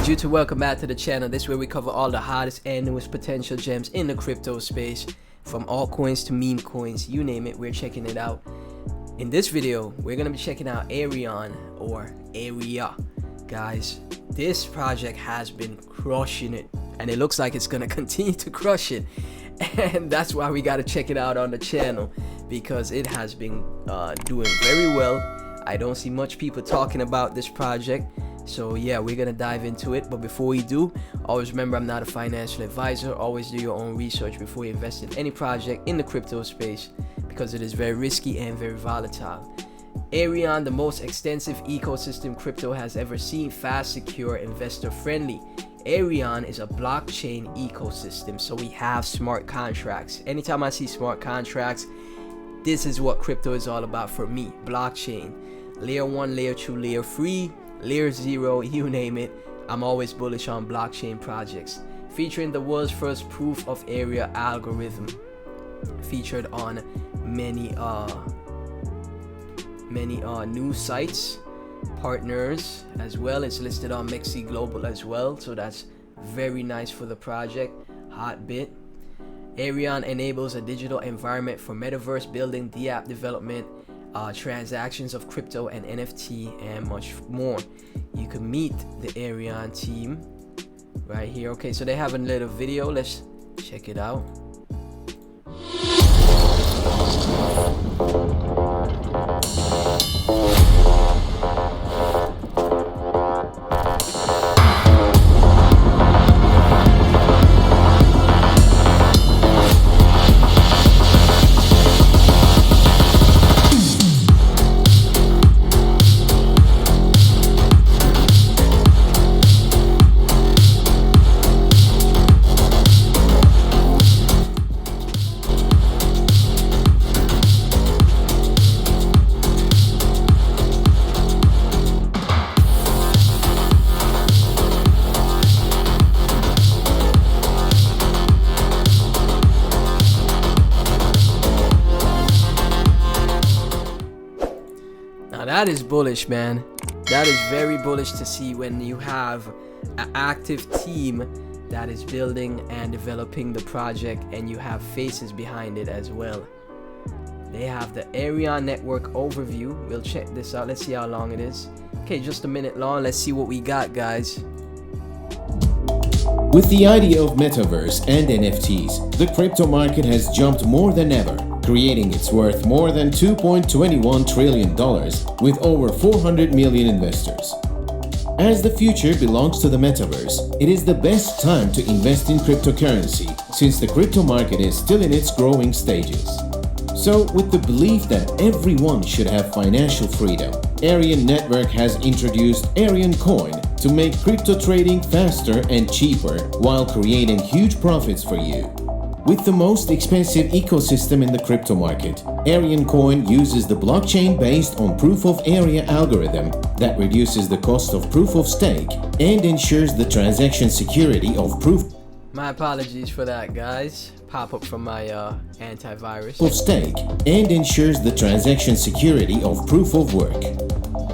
encourage you to welcome back to the channel. This is where we cover all the hottest and newest potential gems in the crypto space. From altcoins to meme coins, you name it, we're checking it out. In this video, we're going to be checking out Areon or Area. Guys, this project has been crushing it, and it looks like it's going to continue to crush it. And that's why we got to check it out on the channel, because it has been doing very well. I don't see much people talking about this project. So yeah, we're gonna dive into it. But before we do, always remember, I'm not a financial advisor. Always do your own research before you invest in any project in the crypto space, because it is very risky and very volatile. Areon, the most extensive ecosystem crypto has ever seen, fast, secure, investor friendly. Areon is a blockchain ecosystem, so we have smart contracts. Anytime I see smart contracts, this is what crypto is all about for me. Blockchain, layer 1, layer 2, layer 3, layer 0, you name it. I'm always bullish on blockchain projects. Featuring the world's first proof of area algorithm, featured on many news sites, partners as well. It's listed on Mexi Global as well, so that's very nice for the project. Hot bit. Areon enables a digital environment for metaverse building, DApp development, transactions of crypto and NFT, and much more. You can meet the Areon team right here. Okay, so they have a little video. Let's check it out. That is bullish, man. That is very bullish to see when you have an active team that is building and developing the project, and you have faces behind it as well. They have the Areon network overview. We'll check this out. Let's see how long it is. Okay, just a minute long. Let's see what we got, guys. With the idea of metaverse and NFTs, the crypto market has jumped more than ever, creating its worth more than $2.21 trillion with over 400 million investors. As the future belongs to the metaverse, it is the best time to invest in cryptocurrency, since the crypto market is still in its growing stages. So, with the belief that everyone should have financial freedom, Areon Network has introduced Areon Coin to make crypto trading faster and cheaper while creating huge profits for you. With the most expensive ecosystem in the crypto market, Areon Coin uses the blockchain based on proof of area algorithm that reduces the cost of proof of stake and ensures the transaction security of proof. My apologies for that, guys. Pop up from my antivirus. Of stake and ensures the transaction security of proof of work.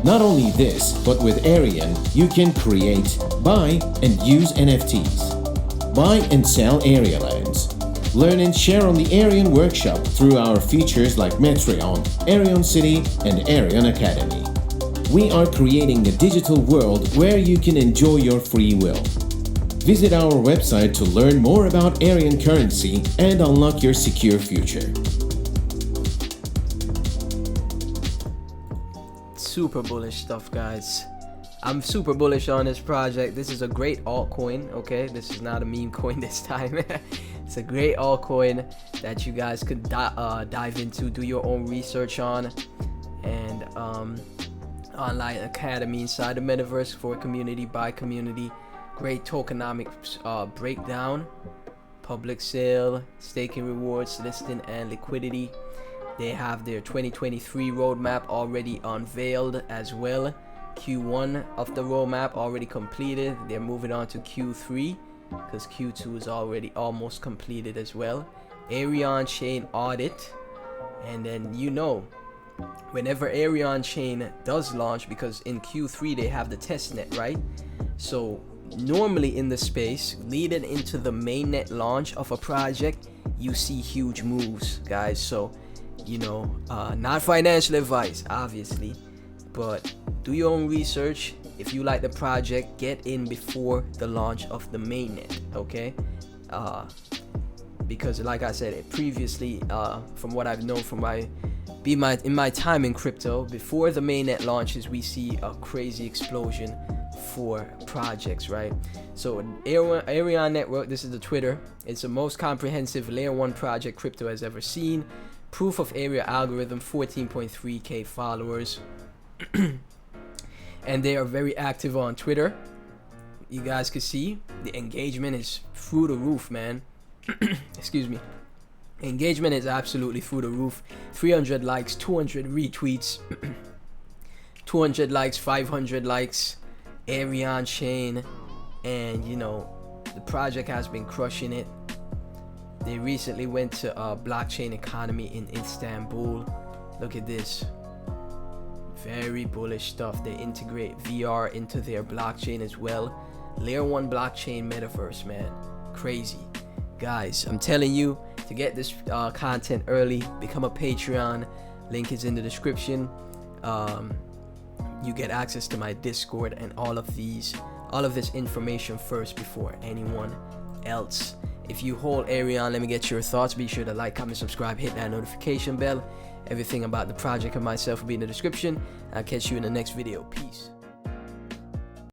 Not only this, but with Areon, you can create, buy, and use NFTs. Buy and sell area lands. Learn and share on the Areon workshop through our features like Metreon, Areon City, and Areon Academy. We are creating a digital world where you can enjoy your free will. Visit our website to learn more about Areon currency and unlock your secure future. Super bullish stuff, guys. I'm super bullish on this project. This is a great altcoin. Okay, this is not a meme coin this time. It's a great altcoin that you guys could dive into, do your own research on, and online academy inside the metaverse for community by community. Great tokenomics breakdown, public sale, staking rewards, listing, and liquidity. They have their 2023 roadmap already unveiled as well. Q1 of the roadmap already completed. They're moving on to Q3 because Q2 is already almost completed as well. Areon chain audit, and then whenever Areon chain does launch, because in Q3 they have the testnet, right? So normally in the space leading into the mainnet launch of a project, you see huge moves, guys. So not financial advice obviously, but do your own research. If you like the project, get in before the launch of the mainnet, okay? Because like I said previously, from what I've known from in my time in crypto, before the mainnet launches, we see a crazy explosion for projects, right? So Areon network, this is the Twitter. It's the most comprehensive layer 1 project crypto has ever seen. Proof of area algorithm, 14.3k followers. And they are very active on Twitter. You guys can see the engagement is through the roof, man. Excuse me. Engagement is absolutely through the roof. 300 likes, 200 retweets, 200 likes, 500 likes. Areon chain, and the project has been crushing it. They recently went to blockchain economy in Istanbul. Look at this. Very bullish stuff. They integrate VR into their blockchain as well. Layer 1 blockchain metaverse, man. Crazy. Guys, I'm telling you, to get this content early, become a Patreon. Link is in the description. You get access to my Discord and all of this information first before anyone else. If you hold Areon, let me get your thoughts. Be sure to like, comment, subscribe, hit that notification bell. Everything about the project and myself will be in the description. I'll catch you in the next video. Peace.